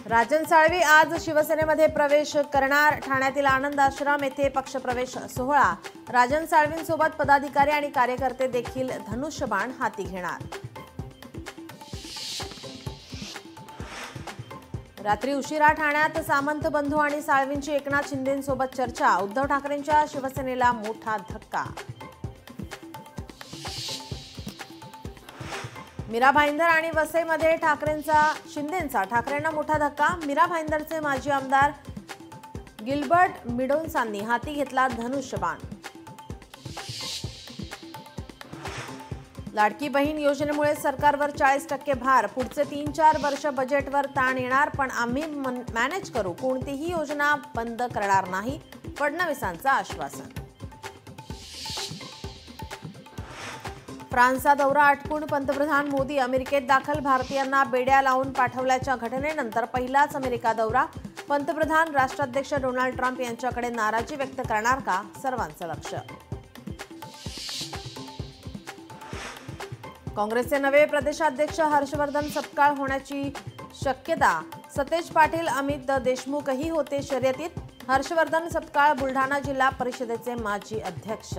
राजन साळवी आज शिवसेनेमध्ये प्रवेश करणार। ठाण्यातील आनंद आश्रम येथे पक्षप्रवेश सोहळा। राजन साळवींसोबत पदाधिकारी आणि कार्यकर्ते देखील धनुष्यबाण हाती घेणार। रात्री उशिरा ठाण्यात सामंत बंधू आणि साळवींची एकनाथ शिंदेंसोबत चर्चा। उद्धव ठाकरेंच्या शिवसेनेला मोठा धक्का। मीरा भाईंदर आणि वसईमध्ये शिंदेंचा ठाकरेंना मोठा धक्का। मीरा भाईंदरचे माजी आमदार गिल्बर्ट मिडोन्सांनी हाती घेतला धनुष्यबाण। लाडकी बहीण योजनेमुळे सरकारवर 40% भार। पुढचे 3-4 वर्ष बजेटवर ताण येणार, पण आम्ही मॅनेज करू। कोणतीही योजना बंद करणार नाही, फडणवीसांचं आश्वासन। फ्रान्सचा दौरा आटपून पंतप्रधान मोदी अमेरिकेत दाखल। भारतीयांना बेड्या लावून पाठवल्याच्या घटनेनंतर पहिलाच अमेरिका दौरा। पंतप्रधान राष्ट्राध्यक्ष डोनाल्ड ट्रम्प यांच्याकडे नाराजी व्यक्त करणार का? सर्वांचं लक्ष। काँग्रेसचे नवे प्रदेशाध्यक्ष हर्षवर्धन सपकाळ होण्याची शक्यता। सतेज पाटील, अमित देशमुखही होते शर्यतीत। हर्षवर्धन सपकाळ बुलढाणा जिल्हा परिषदेचे माजी अध्यक्ष।